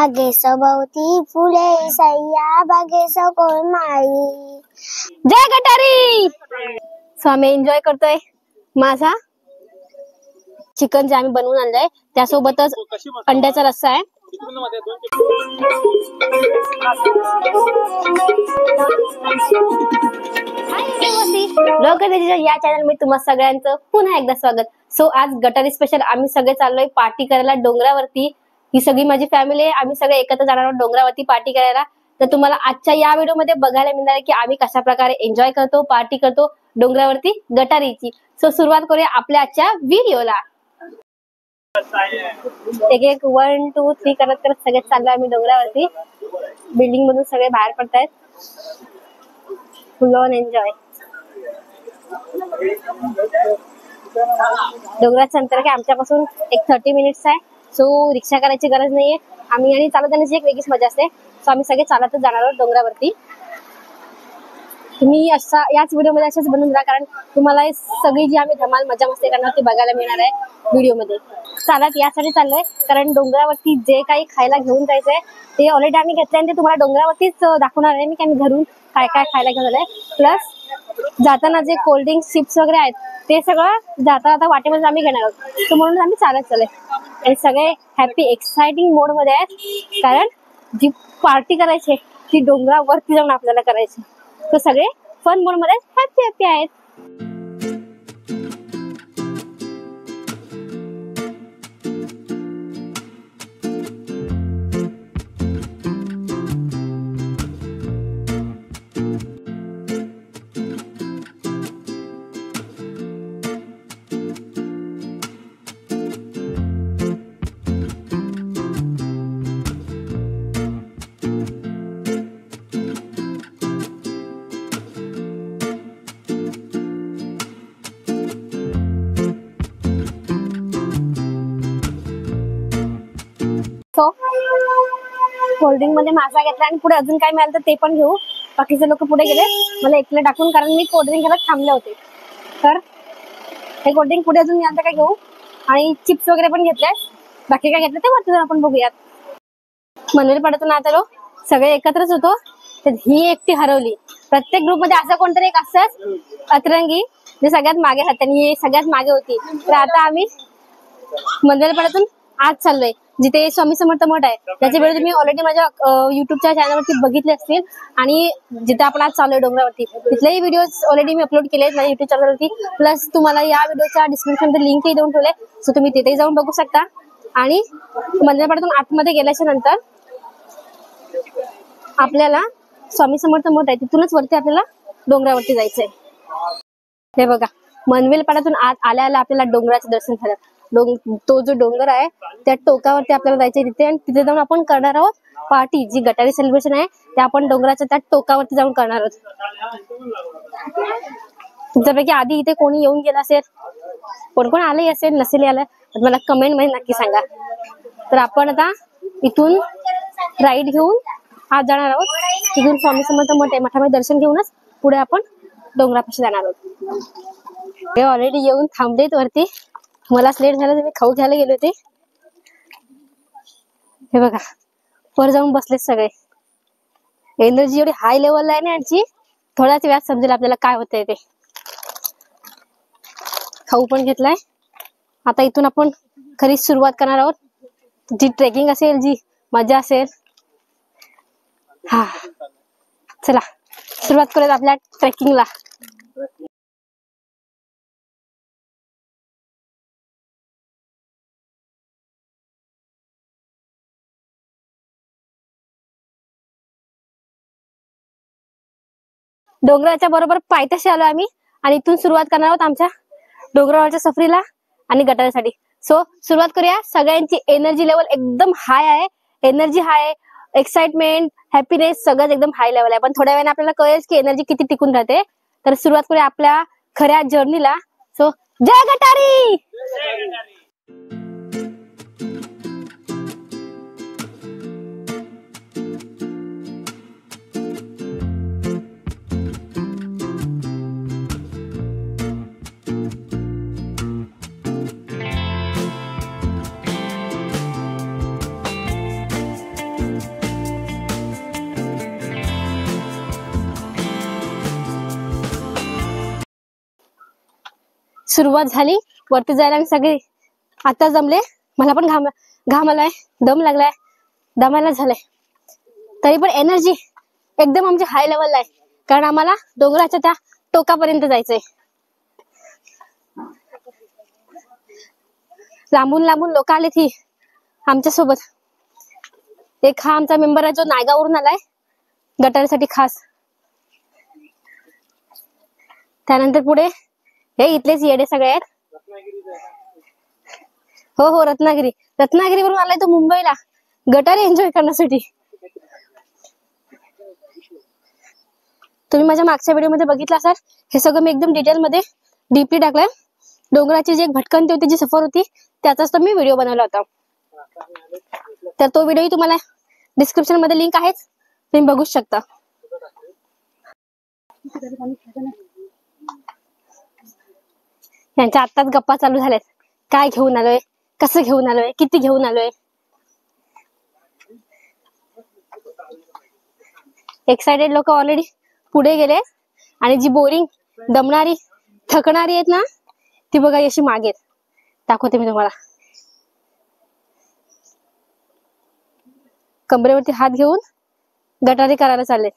बागे सभोवती फुले सय्या बागे सकोल माळी. जय गटारी. सो आम्ही एन्जॉय करतोय माझा चिकन जे आम्ही बनवून आणलंय त्यासोबतच अंड्याचा रस्सा आहे. या चॅनल मध्ये तुम्हा सगळ्यांचं पुन्हा एकदा स्वागत. सो आज गटारी स्पेशल आम्ही सगळे चाललोय पार्टी करायला डोंगरावरती. ही सगळी माझी फॅमिली आहे. आम्ही सगळे एकत्र जाणार आहोत डोंगरावरती पार्टी करायला. तर तुम्हाला आजच्या या व्हिडिओ मध्ये बघायला मिळणार आहे की आम्ही कशा प्रकारे एन्जॉय करतो पार्टी करतो डोंगरावरती गटारीची. सो सुरुवात करूया आपल्या आजच्या व्हिडिओला. एक 1 2 3 करत करत सगळे चाललोय आम्ही डोंगरावरती. बिल्डिंग मधून सगळे बाहेर पडतायत. फुल ऑन एन्जॉय. डोंगराचं अंतर काय आमच्यापासून एक 30 मिनिट्स आहे. सो रिक्षा करायची गरज नाहीये. आम्ही आणि चालत जाण्याची एक वेगळीच मजा असते. सो आम्ही सगळे चालतच जाणार आहोत डोंगरावरती. तुम्ही असा याच व्हिडिओमध्ये असेच बनवून राहा कारण तुम्हाला सगळी जी आम्ही धमाल मजा मस्ती करणार ती बघायला मिळणार आहे व्हिडिओमध्ये. चालत यासाठी चाललोय कारण डोंगरावरती जे काही खायला घेऊन जायचंय ते ऑलरेडी आम्ही घेतलंय आणि ते तुम्हाला डोंगरावरतीच दाखवणार आहे मी की आम्ही घरून काय काय खायला घेऊन आलोय. प्लस जाताना जे कोल्ड्रिंक चिप्स वगैरे आहेत ते सगळं जाता जाता वाटेमध्ये आम्ही घेणार आहोत. सो म्हणून आम्ही चालत चाललोय आणि सगळे हॅपी एक्साइटिंग मोड मध्ये आहेत कारण जी पार्टी करायची ती डोंगरावरती जाऊन आपल्याला करायची. तो सगळे फन मोड मध्ये हॅपी हॅपी आहेत. कोल्ड्रिंक मध्ये मासा घेतला आणि पुढे अजून काय मिळालं तर ते पण घेऊ. बाकीचे लोक पुढे गेले मला एकले टाकून कारण मी कोल्ड्रिंक घ्यायला थांबले होते. तर हे कोल्ड्रिंक पुढे अजून मिळालं तर काय घेऊ आणि चिप्स वगैरे पण घेतले. बाकी काय घेतलं ते वरती जाऊन आपण बघूयात. मनवेल पाड्यातून आत आलो सगळे एकत्रच होतो. तर ही एकटी हरवली. प्रत्येक ग्रुप मध्ये असं कोणतरी एक असंच अतरंगी जे सगळ्यात मागे राहते आणि सगळ्यात मागे होती. तर आता आम्ही मनवेल पाड्यातून आज चाललोय जिथे स्वामी समर्थ मठ आहे. त्याचे व्हिडिओ तुम्ही ऑलरेडी माझ्या युट्यूबच्या चॅनलवरती बघितले असतील. आणि जिथे आपण आज चाललोय डोंगरावरती तिथलेही व्हिडिओ ऑलरेडी मी अपलोड केले माझ्या युट्यूब चॅनलवरती. प्लस तुम्हाला या व्हिडिओच्या डिस्क्रिप्शन मध्ये लिंकही देऊन ठेवले. सो तुम्ही तिथे जाऊन बघू शकता. आणि मंदिरापाड्यातून आतमध्ये गेल्याच्या नंतर आपल्याला स्वामी समर्थ मठ आहे तिथूनच वरती आपल्याला डोंगरावरती जायचंय. हे बघा मनवेल पाड्यातून आत आल्याला आपल्याला डोंगराचं दर्शन झालं. तो जो डोंगर आहे त्या टोकावरती आपल्याला जायचंय तिथे आणि तिथे जाऊन आपण करणार आहोत पार्टी. जी गटारी सेलिब्रेशन आहे ते आपण डोंगराच्या त्या टोकावरती जाऊन करणार आहोत. तुमच्यापैकी आधी इथे कोणी येऊन गेला असेल कोण कोण आलंही असेल नसेल आलं मला कमेंट मध्ये नक्की सांगा. तर आपण आता इथून राईड घेऊन आत जाणार आहोत. तिथून स्वामी समर्थ मठ आहे मठामध्ये दर्शन घेऊनच पुढे आपण डोंगरापाशी जाणार आहोत. हे ऑलरेडी येऊन थांबलेत वरती. मला लेट झालं मी खाऊ घ्यायला गेले होते. हे बघा वर जाऊन बसलेत सगळे. एनर्जी एवढी हाय लेवलला आहे ना यांची थोड्याच वेळात समजेल आपल्याला काय होतंय ते. खाऊ पण घेतलाय. आता इथून आपण खरी सुरुवात करणार आहोत. जी ट्रेकिंग असेल जी मजा असेल. हा चला सुरुवात करूयात आपल्या ट्रेकिंगला. डोंगराच्या बरोबर पायथ्याशी आलो आम्ही आणि इथून सुरुवात करणार आहोत आमच्या डोंगरावरच्या सफरीला आणि गटारीसाठी. सो सुरुवात करूया. सगळ्यांची एनर्जी लेवल एकदम हाय आहे. एनर्जी हाय एक्साइटमेंट हॅपीनेस सगळं एकदम हाय लेवल आहे. पण थोड्या वेळाने आपल्याला कळेल की एनर्जी किती टिकून राहते. तर सुरुवात करूया आपल्या खऱ्या जर्नीला. सो जय गटारी. सुरुवात झाली वरती जायला आणि सगळे आता जमले. मला पण घाम आलाय, दम लागलाय, दमायला झालाय. तरी पण एनर्जी एकदम आमची हाय लेवलला आहे, कारण आम्हाला डोंगराच्या त्या टोकापर्यंत जायचंय. लांबून लांबून लोक आले ती आमच्या सोबत. एक हा आमचा मेंबर आहे जो नायगाववरून आलाय गटारीसाठी खास. त्यानंतर पुढे हे इथलेच येडे सगळे आहेत. हो रत्नागिरीवरून आलाय तो मुंबईला गटारी एन्जॉय करण्यासाठी. तुम्ही माझ्या मागच्या व्हिडिओ मध्ये बघितलं असाल, हे सगळं मी एकदम डिटेल मध्ये डीपली टाकलंय. डोंगराची जी एक भटकंती होती, जी सफर होती, त्याचाच तो मी व्हिडिओ बनवला होता. तर तो व्हिडिओ तुम्हाला डिस्क्रिप्शन मध्ये लिंक आहेच, तुम्ही बघू शकता. यांच्या आत्ताच गप्पा चालू झाल्यात. काय घेऊन आलोय, कसं घेऊन आलोय, किती घेऊन आलोय. एक्साइटेड लोक ऑलरेडी पुढे गेले आणि जी बोरिंग, दमणारी, थकणारी आहेत ना, ती बघा अशी मागे दाखवते मी तुम्हाला. कमरेवरती हात घेऊन गटारी करायला चालले.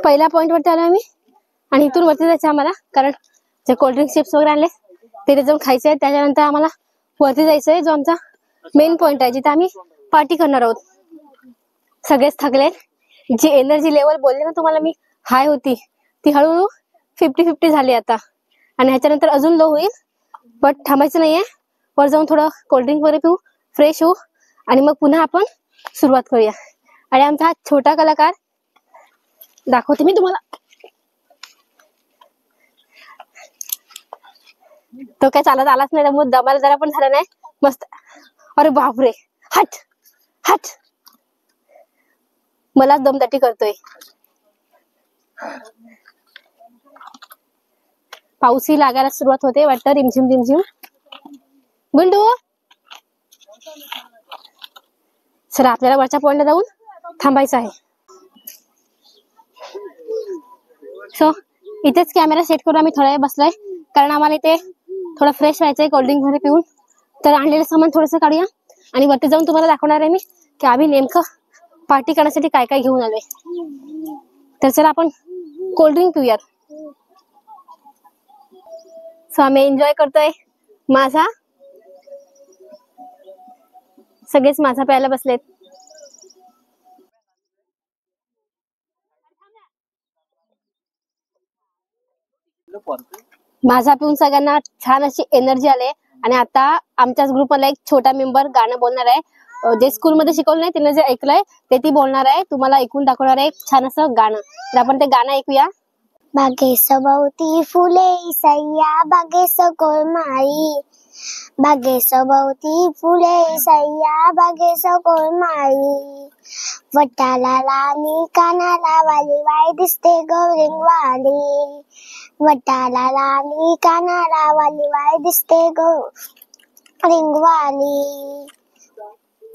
पहिल्या पॉइंट वरती आलो आम्ही आणि इथून वरती जायचं आम्हाला, कारण जे कोल्ड्रिंक चिप्स वगैरे आणले ते जाऊन खायचे आहे. त्याच्यानंतर आम्हाला वरती जायचंय, जो आमचा मेन पॉइंट आहे, जिथे आम्ही पार्टी करणार आहोत. सगळेच थकले. जी एनर्जी लेवल बोलले ना तुम्हाला मी हाय होती, ती हळूहळू 50-50 झाली आता. आणि ह्याच्यानंतर अजून लो होईल. बट थांबायचं नाहीये, वर जाऊन थोडं कोल्ड्रिंक वगैरे पिऊ, फ्रेश होऊ आणि मग पुन्हा आपण सुरुवात करूया. आणि आमचा हा छोटा कलाकार दाखवते मी तुम्हाला. तो काय चालत आलाच नाही, त्यामुळे दमाला जरा पण झाला नाही. मस्त. अरे बापरे, हट हट, मलाच दमदाटी करतोय. पाऊसही लागायला सुरुवात होते वाटतं, रिमझिम रिमझिम. गुंडू चला, आपल्याला वरच्या पॉइंटला जाऊन थांबायचं आहे. सो इथेच कॅमेरा सेट करून आम्ही थोडा वेळ बसलोय, कारण आम्हाला इथे थोडं फ्रेश व्हायचंय कोल्ड्रिंक वगैरे पिऊन. तर आणलेलं सामान थोडंसं काढूया आणि वरती जाऊन तुम्हाला दाखवणार आहे मी की आम्ही नेमकं पार्टी करण्यासाठी काय काय घेऊन आलोय. तर चला आपण कोल्ड्रिंक पिऊयात. सो आम्ही एन्जॉय करतोय माझा, सगळेच माझा प्यायला बसलेत. माझा पिऊन सगळ्यांना छान अशी एनर्जी आले. आणि आता आमच्याच ग्रुपला एक छोटा मेंबर गाणं बोलणार आहे, जे स्कूलमध्ये शिकवलं नाही, तिने जे ऐकलंय ते ती बोलणार आहे. तुम्हाला ऐकून दाखवणार आहे छान असं गाणं. तर आपण ते गाणं ऐकूया. बागेसभोवती फुले सय्या बागेस गोलमाई, बागेसभोवती फुले सय्या बागेस गोलमाई, वटाला लाली कानाला वाली वाय दिसते गौरिंग वाली, वटाला लाली कानाला वाली वाय दिसते गौरिंग वाली.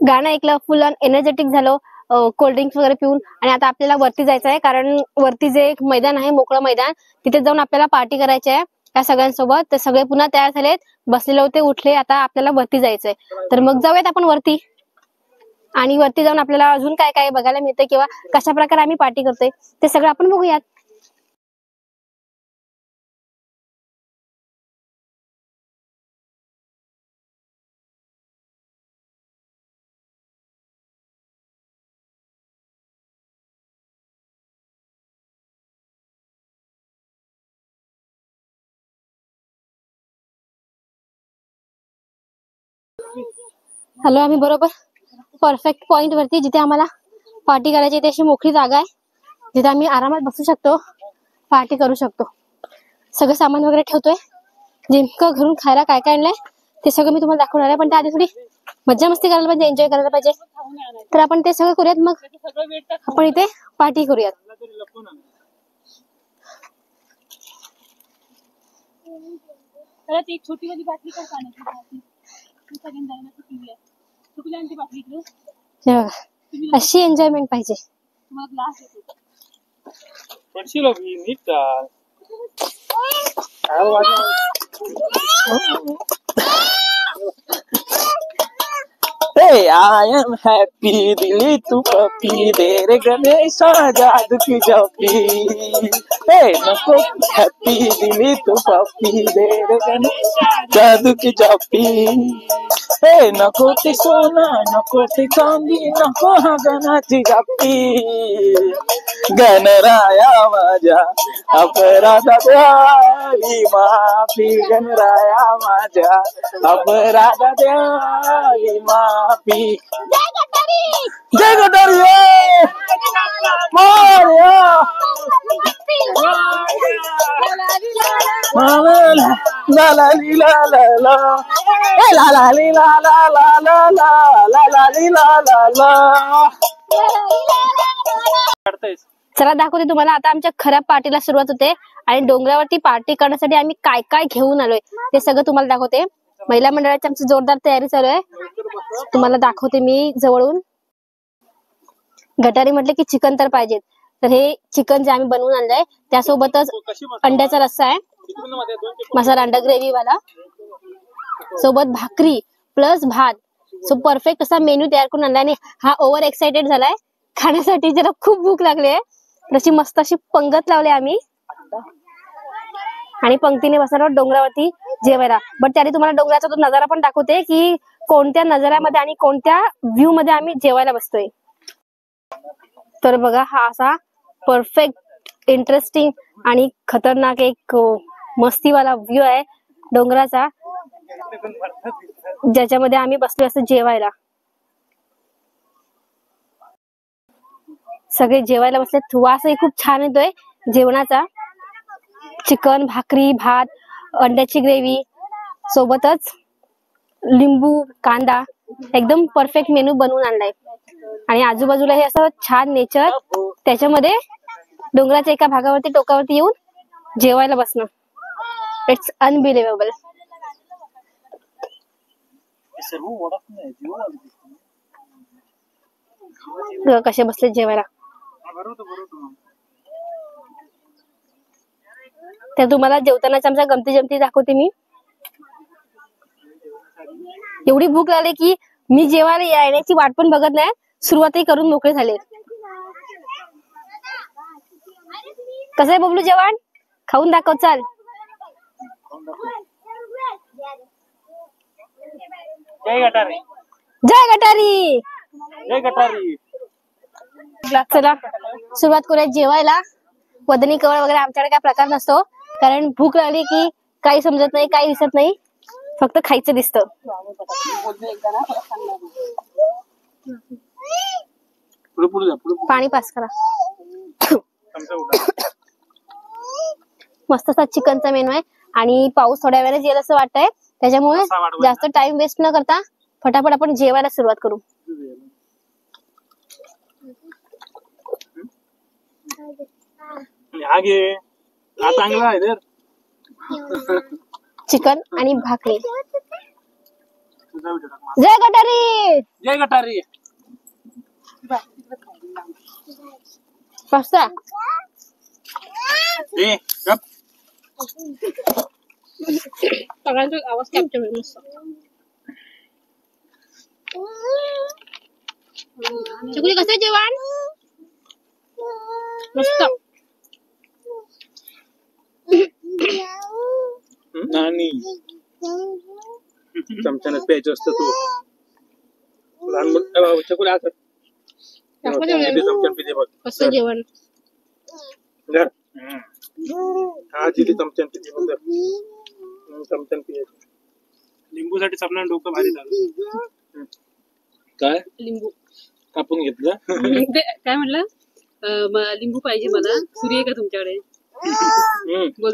गाणं ऐकलं, फुल ऑन एनर्जेटिक झालो. कोल्ड्रिंक्स वगैरे पिऊन. आणि आता आपल्याला वरती जायचं आहे, कारण वरती जे एक मैदान आहे, मोकळं मैदान, तिथे जाऊन आपल्याला पार्टी करायची आहे त्या सगळ्यांसोबत. तर सगळे पुन्हा तयार झालेत, बसलेले होते, उठले. आता आपल्याला वरती जायचंय, तर मग जाऊयात आपण वरती. आणि वरती जाऊन आपल्याला अजून काय काय बघायला मिळतं किंवा कशा प्रकारे आम्ही पार्टी करतोय ते सगळं आपण बघूयात. हॅलो, आम्ही बरोबर परफेक्ट पॉइंट वरती, जिथे आम्हाला पार्टी करायची आहे, अशी मोकळी जागा आहे जिथे आम्ही आरामात बसू शकतो, पार्टी करू शकतो. सगळं सामान वगैरे ठेवतोय, नेमकं घरून खायला काय काय आणलंय ते सगळं मी तुम्हाला दाखवणार आहे. पण त्याआधी थोडी मज्जा मस्ती करायला पाहिजे, एन्जॉय करायला पाहिजे. तर आपण ते सगळं करूयात, मग आपण इथे पार्टी करूयात. एक छोटी वाली बाटली का पाण्याची अशी एन्जॉयमेंट पाहिजे. Hey, I am happy, दिली तू पप्पी दे रे गणेशा जादू की जॉपी. Hey, नको happy, दिली तू पप्पी दे रे गणेशा जादू की जॉपी. Hey, नको ती सोना, नको ती चांदी, नको हा गणाची गप्पी. गणराया माझ्या अपराधाद्यावी माफी, गणराया माझ्या अपराधाद्यावी माफी. जय गटारी मोरया. ला ला ली ला ला ला ला ला ली ला ला ला ला ला ला ला ली ला ला ला. चला दाखवते तुम्हाला. आता आमच्या खऱ्या पार्टीला सुरुवात होते आणि डोंगरावरती पार्टी करण्यासाठी आम्ही काय काय घेऊन आलोय ते सगळं तुम्हाला दाखवते. महिला मंडळाची आमची जोरदार तयारी चालू आहे, तुम्हाला दाखवते मी जवळून. गटारी म्हटले की चिकन तर पाहिजे, तर हे चिकन जे आम्ही बनवून आणलंय त्यासोबतच अंड्याचा रस्सा आहे, मसाला अंडा ग्रेव्ही वाला, सोबत भाकरी प्लस भात. सो परफेक्ट असा मेन्यू तयार करून आणलाय. आणि हा ओव्हर एक्साइटेड झालाय खाण्यासाठी, ज्याला खूप भूक लागली आहे. तशी मस्त अशी पंगत लावली आम्ही आणि पंक्तीने बसणार डोंगरावरती जेवायला. बट त्याने तुम्हाला डोंगराचा तो नजारा पण दाखवते की कोणत्या नजाऱ्यामध्ये आणि कोणत्या व्ह्यू मध्ये आम्ही जेवायला बसतोय. तर बघा, हा असा परफेक्ट इंटरेस्टिंग आणि खतरनाक एक मस्तीवाला व्ह्यू आहे डोंगराचा, ज्याच्यामध्ये आम्ही बसलोय असं जेवायला. सगळे जेवायला बसलेत, वासही खूप छान येतोय जेवणाचा. चिकन, भाकरी, भात, अंड्याची ग्रेव्ही, सोबतच लिंबू, कांदा, एकदम परफेक्ट मेनू बनवून आणलाय. आणि आजूबाजूला हे असं छान नेचर, त्याच्यामध्ये डोंगराच्या एका भागावरती टोकावरती येऊन जेवायला बसणं, इट्स अनबिलिव्हेबल. कसे बसले जेवायला. तर तुम्हाला जेवतानाच आमच्या गमती जमती दाखवते मी. एवढी भूक लागली की मी जेवायला येण्याची वाट पण बघत नाही, सुरुवातही करून मोकळे झाले. कसं आहे बबलू जेवण? खाऊन दाखव, चाल. जय गटारी, जय गटारी, जय गटारी. चला सुरुवात करूया जेवायला. वदनी कवळ वगैरे आमच्याकडे काय प्रकार नसतो, कारण भूक लागली की काही समजत नाही, काही दिसत नाही, फक्त खायचं दिसतं. पाणी पास करा. मस्त असा चिकनचा मेनू आहे आणि पाऊस थोड्या वेळेस येईल असं वाटतंय, त्याच्यामुळे जास्त टाइम वेस्ट न करता फटाफट आपण जेवायला सुरुवात करू. चिकन आणि भाकरी. जय गटारी, जय गटारी. पास्ता सगळ्यांचा आवाज कॅप्चर होईल मस्त. चकुली कसं जेवण मस्त. नानी चमच्याने प्यायचं असतं तू लहान चकुले असत चमच्यान पिते बघ कसं जेवण. हा जिथे चमच्यान पिते बघ चमच्यान पियायचं. लिंबूसाठी सपना डोकं भारी झालं. काय लिंबू कापून घेतलं काय म्हटलं लिंबू पाहिजे मला. सुरी आहे का तुमच्याकडे.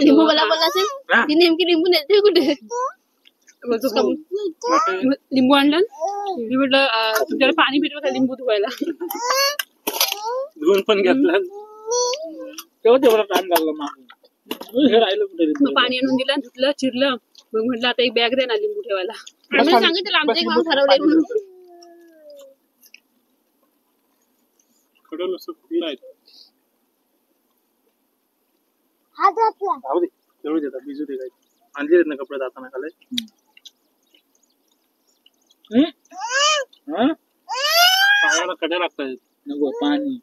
लिंबू मला बोलला असेल ती नेमकी लिंबू नेते कुठे. लिंबू आणलं मी म्हटलं तुमच्याकडे पाणी भेटलं का लिंबू धुवायला. धुवून पण घेतलं तेव्हा तेवढा टाइम लागला मागून हे राहिलं कुठे. पाणी आणून दिलं धुतलं चिरलं मग म्हटलं आता एक बॅग दे ना लिंबू ठेवायला. आम्ही सांगितलं आमचं एक माणूस ठरवलंय म्हणून. कडल असं फुल आहे हात घातला. जाऊ दे तेवढं देतात भिजू दे काय आणले ना कपडे जाताना खाले. पायाला कडे लागतात नको पाणी.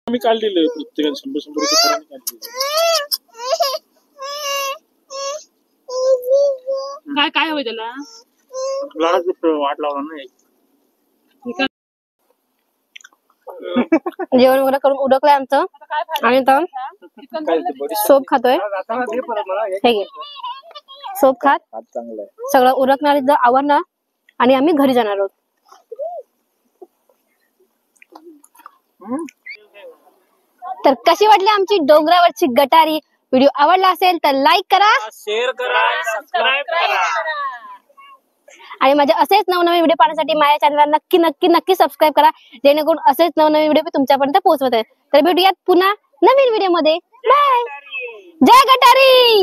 आम्ही काढलेलं प्रत्येकाने 100-100 रुपये काय काय हवं त्याला. वाट लावला नाही. जेवण वगैरे करून उडकलंय आमचं आणि तर सोप खातोय. हे घे सोप खात सगळं उरकणार आवरणार आणि आम्ही घरी जाणार आहोत. तर कशी वाटली आमची डोंगरावरची गटारी. व्हिडिओ आवडला असेल तर लाईक करा शेअर करा सबस्क्राईब करा आणि माझे असेच नवनवीन व्हिडिओ पाहण्यासाठी माझ्या चॅनलला नक्की नक्की नक्की सबस्क्राईब करा जेणेकरून असेच नवनवीन व्हिडिओ तुमच्यापर्यंत पोहोचवत आहे. तर भेटूयात पुन्हा नवीन व्हिडिओ मध्ये. बाय. जय गटारी.